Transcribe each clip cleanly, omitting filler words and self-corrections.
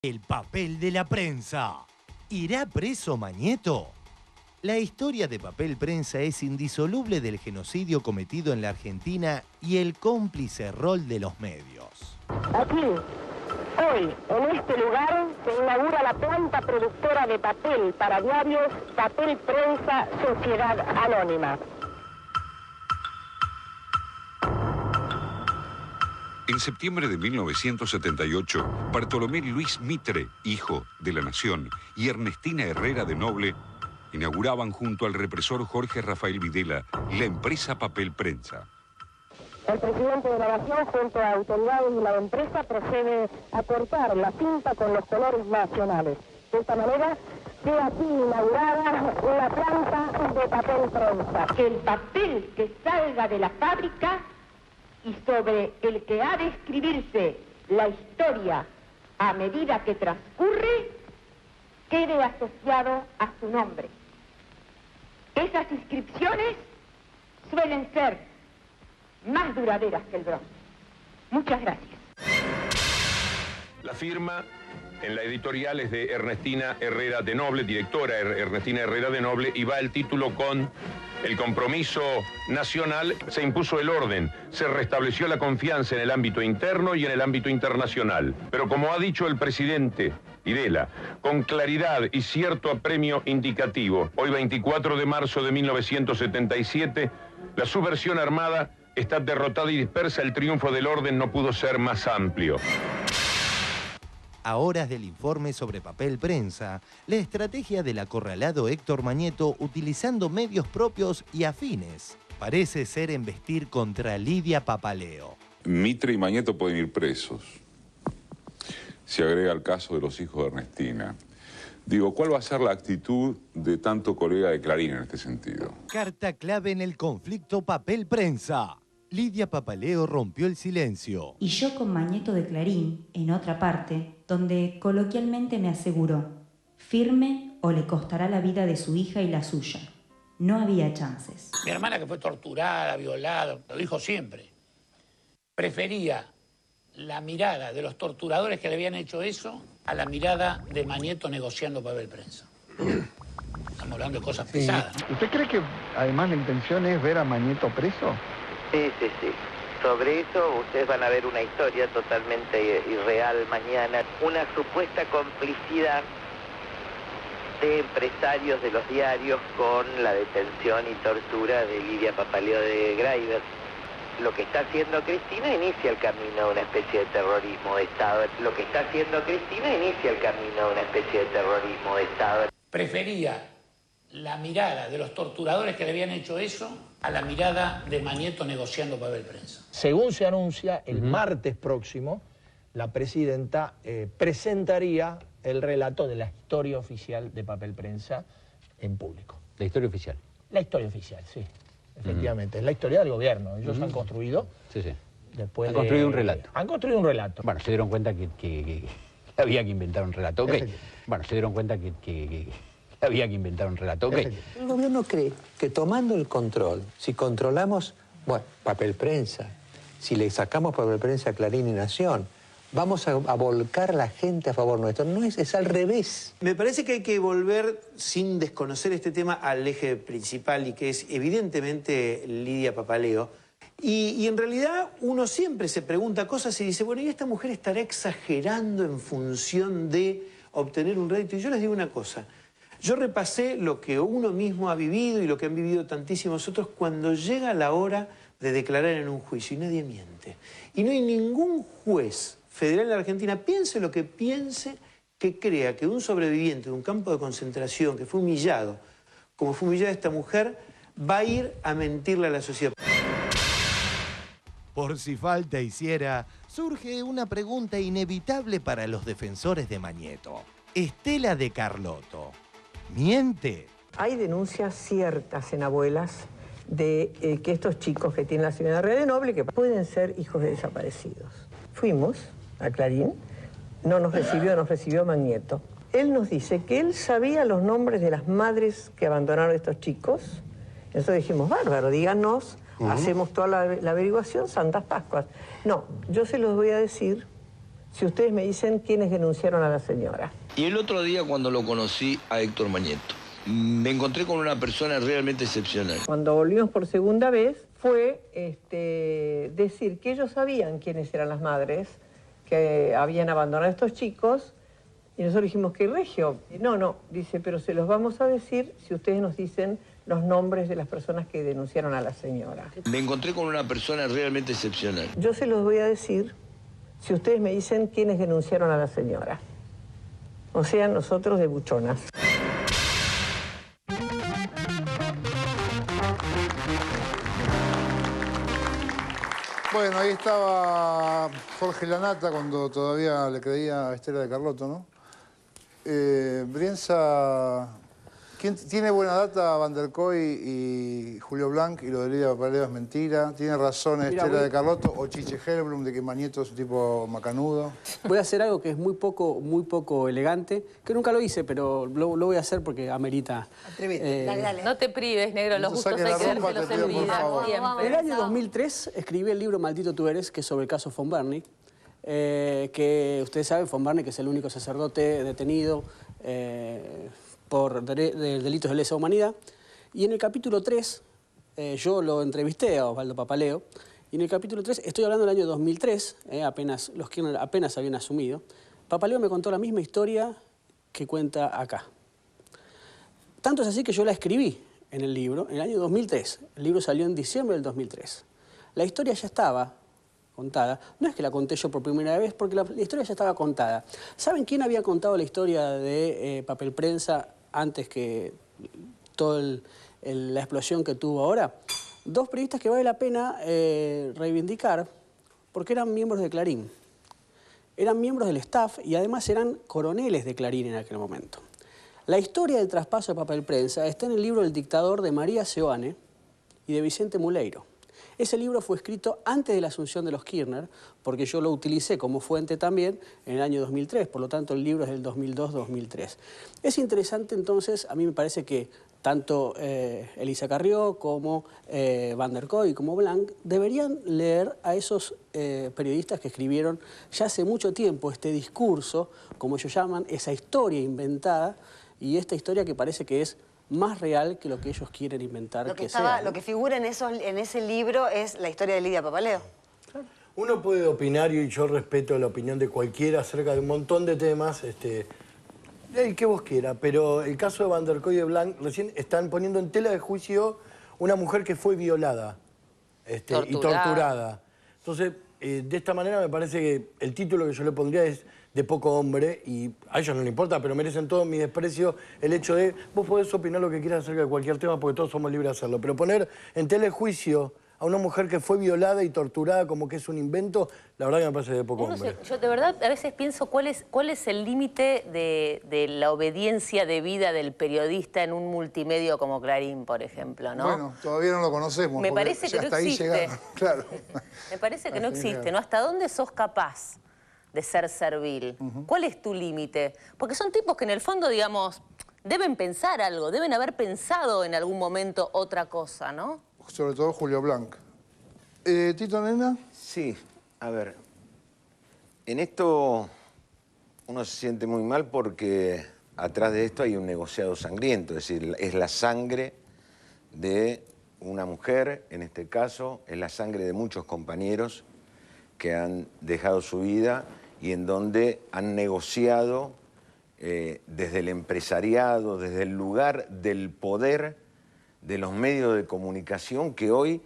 El papel de la prensa. ¿Irá preso Mañeto? La historia de Papel Prensa es indisoluble del genocidio cometido en la Argentina y el cómplice rol de los medios. Aquí, hoy, en este lugar, se inaugura la planta productora de papel para diarios Papel Prensa Sociedad Anónima. En septiembre de 1978, Bartolomé Luis Mitre, hijo de la Nación, y Ernestina Herrera de Noble inauguraban junto al represor Jorge Rafael Videla la empresa Papel Prensa. El presidente de la Nación, junto a autoridades de la empresa, procede a cortar la cinta con los colores nacionales. De esta manera, queda aquí inaugurada una planta de Papel Prensa. Que el papel que salga de la fábrica y sobre el que ha de escribirse la historia a medida que transcurre, quede asociado a su nombre. Esas inscripciones suelen ser más duraderas que el bronce. Muchas gracias. La firma en la editorial es de Ernestina Herrera de Noble, directora Ernestina Herrera de Noble, y va el título con el compromiso nacional. Se impuso el orden, se restableció la confianza en el ámbito interno y en el ámbito internacional. Pero como ha dicho el presidente Videla, con claridad y cierto apremio indicativo, hoy 24 de marzo de 1977, la subversión armada está derrotada y dispersa, el triunfo del orden no pudo ser más amplio. A horas del informe sobre Papel Prensa, la estrategia del acorralado Héctor Mañeto, utilizando medios propios y afines, parece ser embestir contra Lidia Papaleo. Mitre y Mañeto pueden ir presos. Se agrega el caso de los hijos de Ernestina. Digo, ¿cuál va a ser la actitud de tanto colega de Clarín en este sentido? Carta clave en el conflicto Papel Prensa. Lidia Papaleo rompió el silencio. Y yo con Mañeto de Clarín, en otra parte, donde coloquialmente me aseguró, firme o le costará la vida de su hija y la suya. No había chances. Mi hermana, que fue torturada, violada, lo dijo siempre, prefería la mirada de los torturadores que le habían hecho eso a la mirada de Mañeto negociando Papel Prensa. Estamos hablando de cosas pesadas. ¿Usted cree que además la intención es ver a Mañeto preso? Sí. Sobre eso ustedes van a ver una historia totalmente irreal mañana. Una supuesta complicidad de empresarios de los diarios con la detención y tortura de Lidia Papaleo de Greiber. Lo que está haciendo Cristina inicia el camino de una especie de terrorismo de Estado. Lo que está haciendo Cristina inicia el camino de una especie de terrorismo de Estado. Prefería la mirada de los torturadores que le habían hecho eso a la mirada de Mañeto negociando Papel Prensa. Según se anuncia, el martes próximo, la presidenta presentaría el relato de la historia oficial de Papel Prensa en público. ¿La historia oficial? La historia oficial, sí, efectivamente. Es la historia del gobierno. Ellos han construido... Sí. Después han construido un relato. Han construido un relato. Bueno, se dieron cuenta que había que inventar un relato. Ok. Bueno, se dieron cuenta que había que inventar un relato. Ok. El gobierno cree que tomando el control, si controlamos, bueno, Papel Prensa, si le sacamos Papel Prensa a Clarín y Nación, vamos a volcar a la gente a favor nuestro. No es al revés. Me parece que hay que volver, sin desconocer este tema, al eje principal y que es evidentemente Lidia Papaleo. Y en realidad uno siempre se pregunta cosas y dice, bueno, ¿y esta mujer estará exagerando en función de obtener un rédito? Y yo les digo una cosa. Yo repasé lo que uno mismo ha vivido y lo que han vivido tantísimos otros cuando llega la hora de declarar en un juicio y nadie miente. Y no hay ningún juez federal en la Argentina, piense lo que piense, que crea que un sobreviviente de un campo de concentración que fue humillado, como fue humillada esta mujer, va a ir a mentirle a la sociedad. Por si falta hiciera, surge una pregunta inevitable para los defensores de Mañeto. Estela de Carlotto, ¿miente? Hay denuncias ciertas en Abuelas de que estos chicos que tienen la señora Herrera de Noble, que pueden ser hijos de desaparecidos. Fuimos a Clarín, nos recibió Mañeto. Él nos dice que él sabía los nombres de las madres que abandonaron a estos chicos. Nosotros dijimos, bárbaro, díganos, hacemos toda la averiguación, Santas Pascuas. No, yo se los voy a decir si ustedes me dicen quiénes denunciaron a la señora. Y el otro día cuando lo conocí a Héctor Mañeto, me encontré con una persona realmente excepcional. Cuando volvimos por segunda vez fue decir que ellos sabían quiénes eran las madres que habían abandonado a estos chicos y nosotros dijimos que regio. No, dice, pero se los vamos a decir si ustedes nos dicen los nombres de las personas que denunciaron a la señora. Me encontré con una persona realmente excepcional. Yo se los voy a decir si ustedes me dicen quiénes denunciaron a la señora. O sea, nosotros de buchonas. Bueno, ahí estaba Jorge Lanata cuando todavía le creía a Estela de Carlotto, ¿no? Brienza, ¿quién tiene buena data? Van der Koy y Julio Blanc, y lo de Lidia Papaleo es mentira. ¿Tiene razón Estela de Carlotto o Chiche Helblum de que Mañeto es un tipo macanudo? Voy a hacer algo que es muy poco elegante, que nunca lo hice, pero lo voy a hacer porque amerita. Dale. No te prives, negro, los gustos hay que dárselos en vida. En el año 2003 escribí el libro Maldito tú eres, que es sobre el caso von Berny, que ustedes saben, von Berny, que es el único sacerdote detenido por delitos de lesa humanidad. Y en el capítulo 3, yo lo entrevisté a Osvaldo Papaleo, y en el capítulo 3, estoy hablando del año 2003, apenas los Kirchner apenas habían asumido, Papaleo me contó la misma historia que cuenta acá. Tanto es así que yo la escribí en el libro en el año 2003. El libro salió en diciembre del 2003. La historia ya estaba contada. No es que la conté yo por primera vez, porque la historia ya estaba contada. ¿Saben quién había contado la historia de Papel Prensa antes que toda la explosión que tuvo ahora? Dos periodistas que vale la pena reivindicar porque eran miembros de Clarín. Eran miembros del staff y además eran coroneles de Clarín en aquel momento. La historia del traspaso de Papel Prensa está en el libro El dictador de María Seoane y de Vicente Muleiro. Ese libro fue escrito antes de la asunción de los Kirchner, porque yo lo utilicé como fuente también en el año 2003, por lo tanto el libro es del 2002-2003. Es interesante entonces, a mí me parece que tanto Elisa Carrió como Van der Koy como Blanc deberían leer a esos periodistas que escribieron ya hace mucho tiempo este discurso, como ellos llaman, esa historia inventada, y esta historia que parece que es más real que lo que ellos quieren inventar Lo que figura en ese libro es la historia de Lidia Papaleo. Uno puede opinar, y yo respeto la opinión de cualquiera acerca de un montón de temas, el que vos quieras, pero el caso de Van der Koy y de Blanc, recién están poniendo en tela de juicio una mujer que fue violada y torturada. Entonces, de esta manera me parece que el título que yo le pondría es de poco hombre, y a ellos no les importa, pero merecen todo mi desprecio el hecho de vos podés opinar lo que quieras acerca de cualquier tema porque todos somos libres de hacerlo, pero poner en tela de juicio a una mujer que fue violada y torturada como que es un invento, la verdad que me parece de poco hombre. Yo de verdad a veces pienso cuál es el límite de la obediencia debida del periodista en un multimedio como Clarín, por ejemplo, ¿no? Bueno, todavía no lo conocemos. Me parece que no existe. Claro. Me parece que no existe, ¿no? ¿Hasta dónde sos capaz de ser servil? ¿Cuál es tu límite? Porque son tipos que en el fondo, digamos, deben pensar algo, deben haber pensado en algún momento otra cosa, ¿no? Sobre todo Julio Blanc. ¿Tito Nena? Sí, a ver. En esto uno se siente muy mal porque atrás de esto hay un negociado sangriento, es decir, es la sangre de una mujer, en este caso, es la sangre de muchos compañeros que han dejado su vida y en donde han negociado desde el empresariado, desde el lugar del poder de los medios de comunicación que hoy,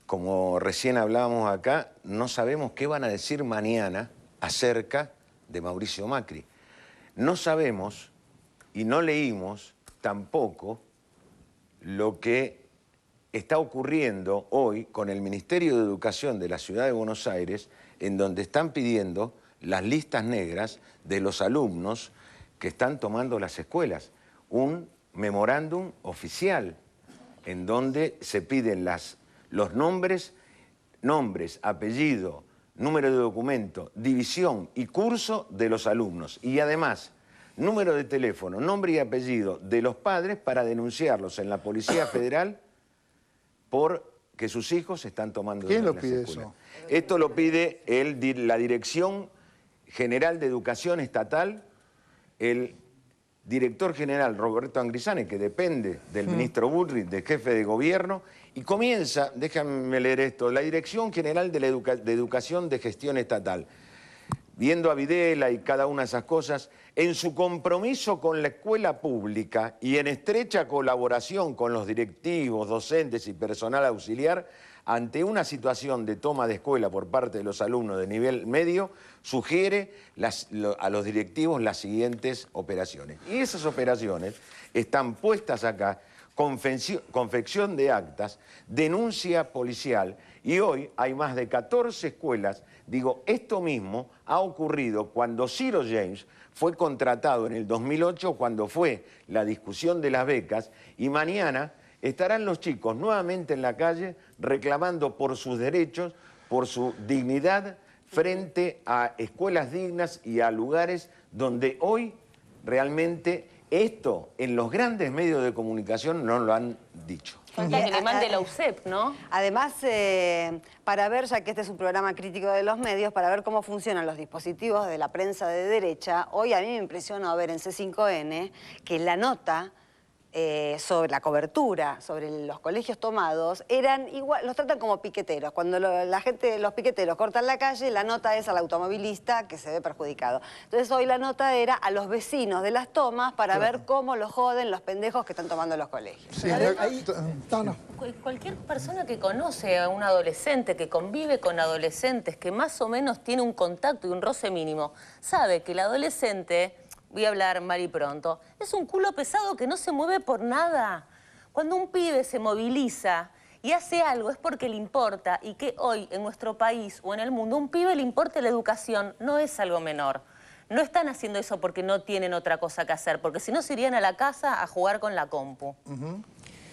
como recién hablábamos acá, no sabemos qué van a decir mañana acerca de Mauricio Macri. No sabemos y no leímos tampoco lo que está ocurriendo hoy con el Ministerio de Educación de la Ciudad de Buenos Aires, en donde están pidiendo las listas negras de los alumnos que están tomando las escuelas. Un memorándum oficial en donde se piden los nombres, apellido, número de documento, división y curso de los alumnos. Y además, número de teléfono, nombre y apellido de los padres para denunciarlos en la Policía Federal porque sus hijos están tomando las escuelas. ¿Quién lo pide eso? Esto lo pide la dirección general de Educación Estatal, el director general Roberto Angrisani, que depende del ministro Bullrich, del jefe de gobierno, y comienza, déjame leer esto, la Dirección General de Educación de Gestión Estatal, viendo a Videla y cada una de esas cosas, en su compromiso con la escuela pública y en estrecha colaboración con los directivos, docentes y personal auxiliar, ante una situación de toma de escuela por parte de los alumnos de nivel medio, sugiere a los directivos las siguientes operaciones. Y esas operaciones están puestas acá: confección de actas, denuncia policial, y hoy hay más de 14 escuelas. Digo, esto mismo ha ocurrido cuando Ciro James fue contratado en el 2008, cuando fue la discusión de las becas, y mañana estarán los chicos nuevamente en la calle reclamando por sus derechos, por su dignidad, frente a escuelas dignas y a lugares donde hoy realmente esto en los grandes medios de comunicación no lo han dicho. Falta que le mande la UCEP, ¿no? Además, para ver, ya que este es un programa crítico de los medios, para ver cómo funcionan los dispositivos de la prensa de derecha, hoy a mí me impresionó ver en C5N que la nota sobre la cobertura, sobre los colegios tomados, eran igual, los tratan como piqueteros. Cuando la gente, los piqueteros cortan la calle, la nota es al automovilista que se ve perjudicado. Entonces hoy la nota era a los vecinos de las tomas para ver cómo los joden los pendejos que están tomando los colegios. Sí, cualquier persona que conoce a un adolescente, que convive con adolescentes, que más o menos tiene un contacto y un roce mínimo, sabe que el adolescente, voy a hablar mal y pronto, es un culo pesado que no se mueve por nada. Cuando un pibe se moviliza y hace algo es porque le importa, y que hoy en nuestro país o en el mundo un pibe le importe la educación no es algo menor. No están haciendo eso porque no tienen otra cosa que hacer, porque si no se irían a la casa a jugar con la compu.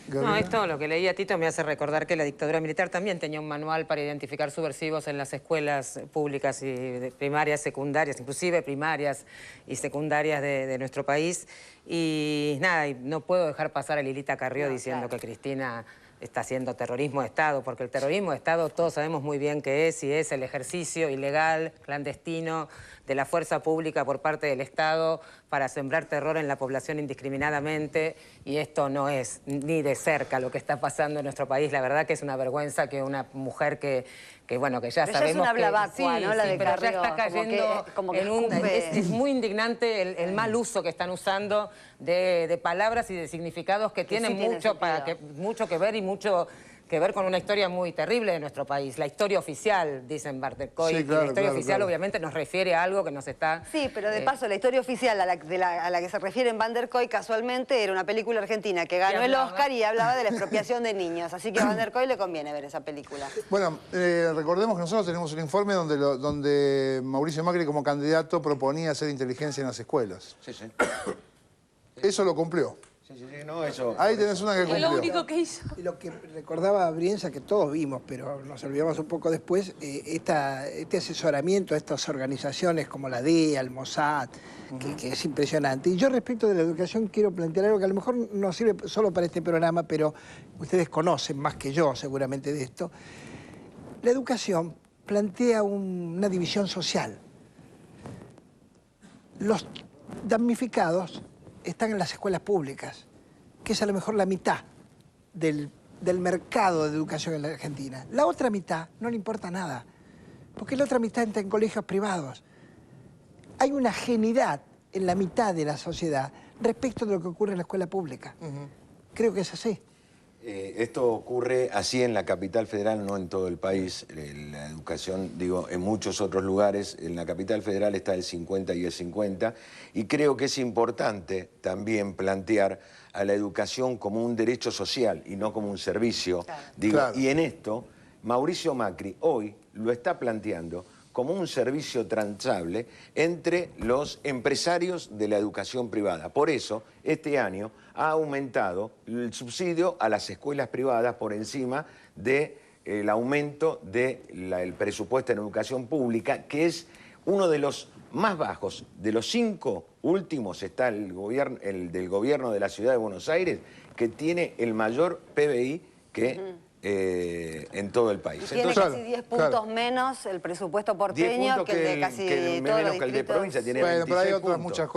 No, esto, lo que leía Tito, me hace recordar que la dictadura militar también tenía un manual para identificar subversivos en las escuelas públicas y primarias, secundarias, inclusive primarias y secundarias de nuestro país. Y nada, y no puedo dejar pasar a Lilita Carrió diciendo que Cristina está haciendo terrorismo de Estado, porque el terrorismo de Estado todos sabemos muy bien qué es, y es el ejercicio ilegal, clandestino, de la fuerza pública por parte del Estado para sembrar terror en la población indiscriminadamente, y esto no es ni de cerca lo que está pasando en nuestro país. La verdad que es una vergüenza que una mujer que bueno, que ya pero sabemos ya es una blabacua, que... ¿no? La de pero Carrió, ya está cayendo como que en un... escupe. Es muy indignante el mal uso que están usando de palabras y de significados que tienen mucho que ver y mucho que ver con una historia muy terrible de nuestro país. La historia oficial, dicen Vanderkoy. Sí, claro, la historia oficial claro. obviamente nos refiere a algo que nos está... Sí, pero de paso, la historia oficial a la que se refiere en Vanderkoy casualmente era una película argentina que ganó el Oscar y hablaba de la expropiación de niños. Así que a Vanderkoy le conviene ver esa película. Bueno, recordemos que nosotros tenemos un informe donde Mauricio Macri como candidato proponía hacer inteligencia en las escuelas. Sí, sí. Eso lo cumplió. Sí, no, eso... Ahí tenés una que cumplió. Es lo único que hizo. Y lo que recordaba Brienza, que todos vimos, pero nos olvidamos un poco después, este asesoramiento a estas organizaciones como la DEA, el Mossad, que es impresionante. Y yo respecto de la educación quiero plantear algo que a lo mejor no sirve solo para este programa, pero ustedes conocen más que yo seguramente de esto. La educación plantea una división social. Los damnificados están en las escuelas públicas, que es a lo mejor la mitad del mercado de educación en la Argentina. La otra mitad no le importa nada, porque la otra mitad está en colegios privados. Hay una genidad en la mitad de la sociedad respecto de lo que ocurre en la escuela pública. Creo que es así. Esto ocurre así en la capital federal, no en todo el país. La educación, digo, en muchos otros lugares. En la capital federal está el 50 y el 50. Y creo que es importante también plantear a la educación como un derecho social y no como un servicio. Claro. Digo, claro. Y en esto, Mauricio Macri hoy lo está planteando como un servicio transable entre los empresarios de la educación privada. Por eso, este año ha aumentado el subsidio a las escuelas privadas por encima del aumento del presupuesto en educación pública, que es uno de los más bajos. De los 5 últimos está el del gobierno de la Ciudad de Buenos Aires, que tiene el mayor PBI que en todo el país. Tiene casi 10 puntos menos el presupuesto porteño que el de casi todos los distritos. Menos que el de provincia, tiene bueno, 26 pero hay otras puntos. muchas cosas.